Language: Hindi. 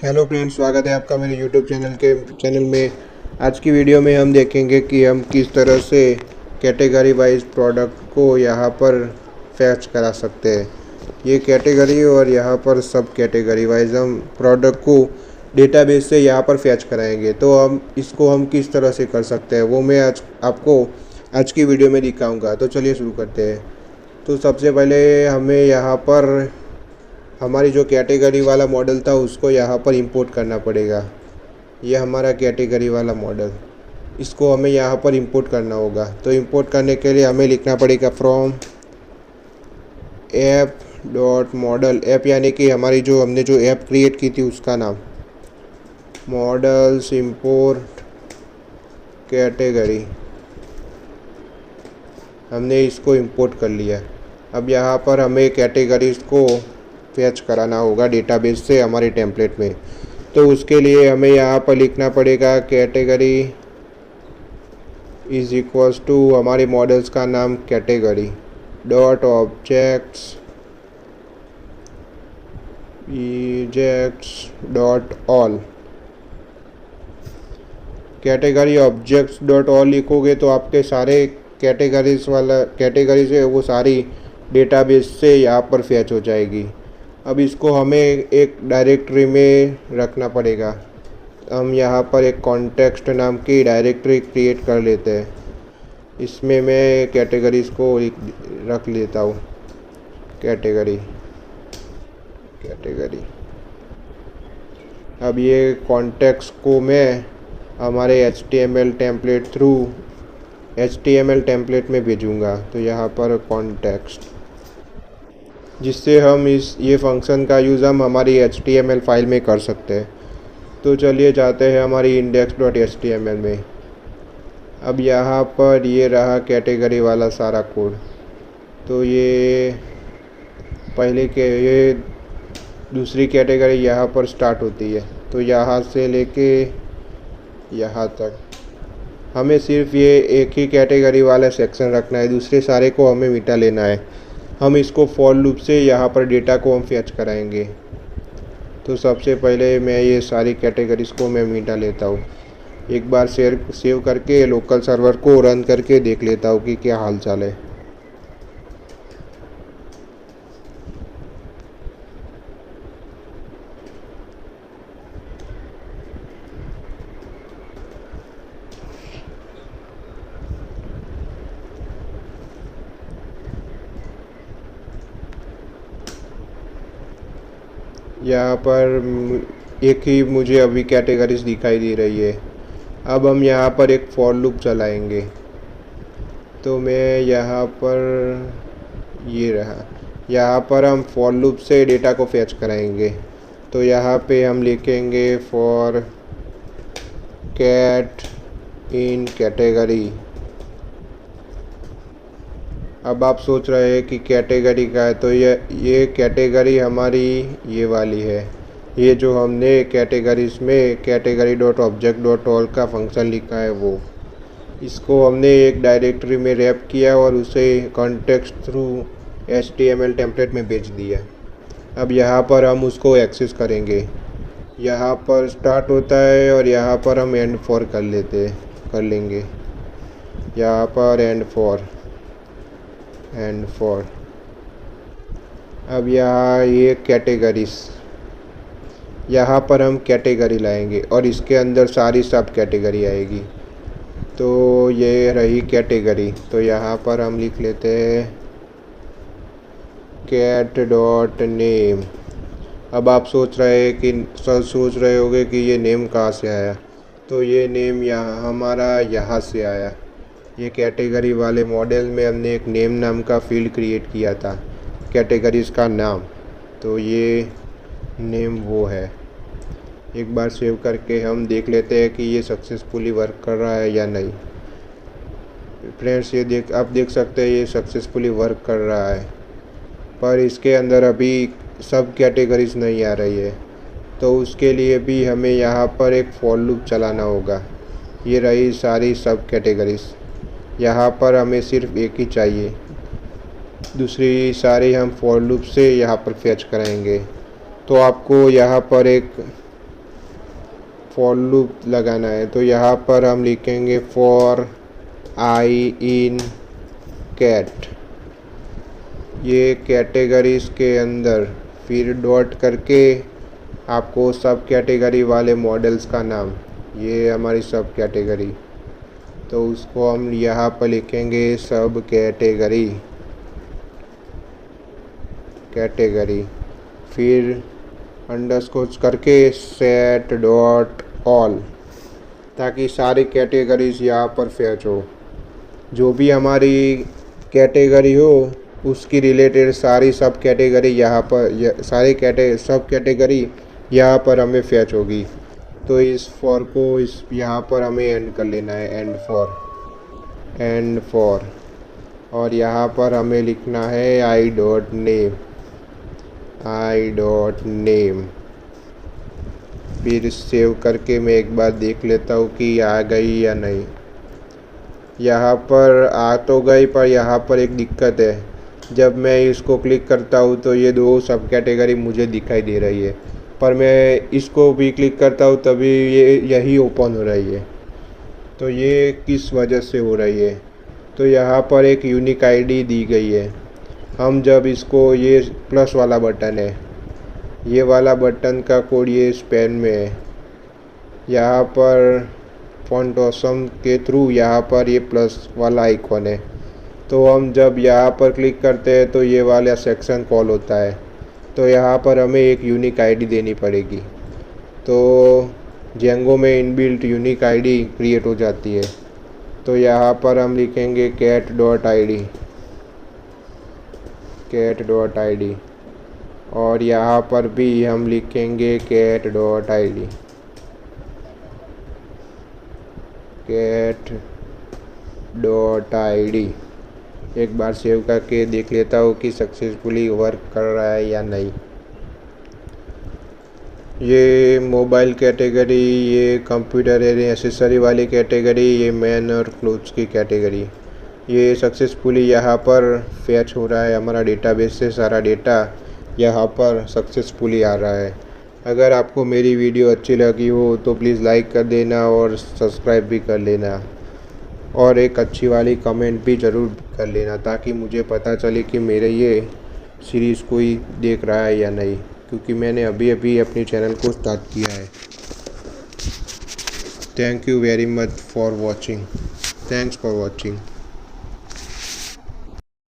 हेलो फ्रेंड्स, स्वागत है आपका मेरे यूट्यूब चैनल में। आज की वीडियो में हम देखेंगे कि हम किस तरह से कैटेगरी वाइज प्रोडक्ट को यहाँ पर फैच करा सकते हैं। ये कैटेगरी और यहाँ पर सब कैटेगरी वाइज हम प्रोडक्ट को डेटाबेस से यहाँ पर फैच कराएंगे। तो हम किस तरह से कर सकते हैं वो मैं आपको आज की वीडियो में दिखाऊँगा। तो चलिए शुरू करते हैं। तो सबसे पहले हमें यहाँ पर हमारी जो कैटेगरी वाला मॉडल था उसको यहाँ पर इंपोर्ट करना पड़ेगा। ये हमारा कैटेगरी वाला मॉडल, इसको हमें यहाँ पर इंपोर्ट करना होगा। तो इंपोर्ट करने के लिए हमें लिखना पड़ेगा from app dot model. App यानी कि हमने जो ऐप क्रिएट की थी उसका नाम, मॉडल्स इंपोर्ट कैटेगरी। हमने इसको इंपोर्ट कर लिया। अब यहाँ पर हमें कैटेगरीज को फैच कराना होगा डेटाबेस से हमारे टेम्पलेट में। तो उसके लिए हमें यहाँ पर लिखना पड़ेगा कैटेगरी इज़ इक्वल्स टू हमारे मॉडल्स का नाम category dot objects dot all. Category objects dot all लिखोगे तो आपके सारे कैटेगरीज है वो सारी डेटाबेस से यहाँ पर फैच हो जाएगी। अब इसको हमें एक डायरेक्टरी में रखना पड़ेगा। हम यहाँ पर एक कॉन्टेक्स्ट नाम की डायरेक्टरी क्रिएट कर लेते हैं। इसमें मैं कैटेगरीज को रख लेता हूँ। कैटेगरी। अब ये कॉन्टेक्स्ट को मैं हमारे HTML टेम्पलेट में भेजूँगा। तो यहाँ पर कॉन्टेक्स्ट, जिससे हम ये फंक्शन का यूज़ हम हमारी HTML फाइल में कर सकते हैं। तो चलिए जाते हैं हमारी index.html में। अब यहाँ पर ये रहा कैटेगरी वाला सारा कोड। तो ये दूसरी कैटेगरी यहाँ पर स्टार्ट होती है। तो यहाँ से लेके यहाँ तक हमें सिर्फ ये एक ही कैटेगरी वाला सेक्शन रखना है, दूसरे सारे को हमें मिटा लेना है। हम इसको फॉर लूप से यहाँ पर डेटा को हम फैच कराएंगे। तो सबसे पहले मैं ये सारी कैटेगरीज को मैं मिटा लेता हूँ। एक बार सेव करके लोकल सर्वर को रन करके देख लेता हूँ कि क्या हाल चाल है। यहाँ पर एक ही मुझे अभी कैटेगरीज दिखाई दे रही है। अब हम यहाँ पर एक फॉर लूप चलाएंगे। तो मैं यहाँ पर ये रहा, यहाँ पर हम फॉर लूप से डेटा को फैच कराएंगे। तो यहाँ पे हम लिखेंगे फॉर कैट इन कैटेगरी। अब आप सोच रहे हैं कि कैटेगरी का है, तो ये कैटेगरी हमारी ये वाली है। ये जो हमने कैटेगरीज में category dot object dot all का फंक्शन लिखा है वो, इसको हमने एक डायरेक्टरी में रैप किया और उसे कॉन्टेक्स्ट थ्रू HTML टेम्पलेट में भेज दिया। अब यहाँ पर हम उसको एक्सेस करेंगे। यहाँ पर स्टार्ट होता है और यहाँ पर हम एंड फॉर कर लेंगे। यहाँ पर एंड फॉर। अब यहाँ ये कैटेगरीज, यहाँ पर हम कैटेगरी लाएंगे और इसके अंदर सारी सब कैटेगरी आएगी। तो ये रही कैटेगरी। तो यहाँ पर हम लिख लेते हैं कैट डॉट नेम। अब आप सोच रहे होंगे कि ये नेम कहाँ से आया। तो ये नेम यहाँ से आया। ये कैटेगरी वाले मॉडल में हमने एक नेम नाम का फील्ड क्रिएट किया था, कैटेगरीज का नाम। तो ये नेम वो है। एक बार सेव करके हम देख लेते हैं कि ये सक्सेसफुली वर्क कर रहा है या नहीं। फ्रेंड्स, आप देख सकते हैं ये सक्सेसफुली वर्क कर रहा है, पर इसके अंदर अभी सब कैटेगरीज नहीं आ रही है। तो उसके लिए भी हमें यहाँ पर एक फॉर लूप चलाना होगा। ये रही सारी सब कैटेगरीज। यहाँ पर हमें सिर्फ एक ही चाहिए, दूसरी सारी हम फॉर लूप से यहाँ पर फैच कराएंगे। तो आपको यहाँ पर एक फॉर लूप लगाना है। तो यहाँ पर हम लिखेंगे फॉर आई इन कैट, ये कैटेगरीज के अंदर, फिर डॉट करके आपको सब कैटेगरी वाले मॉडल्स का नाम, ये हमारी सब कैटेगरी, तो उसको हम यहाँ पर लिखेंगे सब कैटेगरी, फिर अंडरस्कोर करके सेट डॉट ऑल, ताकि सारी कैटेगरीज यहाँ पर फैच हो। जो भी हमारी कैटेगरी हो उसकी रिलेटेड सारी सब कैटेगरी यहाँ पर, सब कैटेगरी यहाँ पर हमें फैच होगी। तो इस फॉर को यहाँ पर हमें एंड कर लेना है, एंड फॉर, और यहाँ पर हमें लिखना है आई डॉट नेम। फिर सेव करके मैं एक बार देख लेता हूँ कि आ गई या नहीं। यहाँ पर आ तो गई, पर यहाँ पर एक दिक्कत है, जब मैं इसको क्लिक करता हूँ तो ये दो सब कैटेगरी मुझे दिखाई दे रही है, पर मैं इसको भी क्लिक करता हूँ तभी यही ओपन हो रही है। तो ये किस वजह से हो रही है? तो यहाँ पर एक यूनिक आईडी दी गई है। हम जब इसको, ये प्लस वाला बटन है, ये वाला बटन का कोड ये स्पेन में है, यहाँ पर फॉन्ट ऑसम के थ्रू यहाँ पर ये प्लस वाला आइकॉन है। तो हम जब यहाँ पर क्लिक करते हैं तो ये वाला सेक्शन कॉल होता है। तो यहाँ पर हमें एक यूनिक आईडी देनी पड़ेगी। तो जेंगो में इनबिल्ट यूनिक आईडी क्रिएट हो जाती है। तो यहाँ पर हम लिखेंगे cat डॉट आई डी, और यहाँ पर भी हम लिखेंगे cat डॉट आई डी। एक बार सेव करके देख लेता हूँ कि सक्सेसफुली वर्क कर रहा है या नहीं। ये मोबाइल कैटेगरी, ये कंप्यूटर एसेसरी वाली कैटेगरी, ये मैन और क्लोथ्स की कैटेगरी, ये सक्सेसफुली यहाँ पर फैच हो रहा है। हमारा डेटाबेस से सारा डेटा यहाँ पर सक्सेसफुली आ रहा है। अगर आपको मेरी वीडियो अच्छी लगी हो तो प्लीज़ लाइक कर देना और सब्सक्राइब भी कर लेना, और एक अच्छी वाली कमेंट भी ज़रूर कर लेना, ताकि मुझे पता चले कि मेरे ये सीरीज़ कोई देख रहा है या नहीं, क्योंकि मैंने अभी अपने चैनल को स्टार्ट किया है। Thank you very much for watching. Thanks for watching.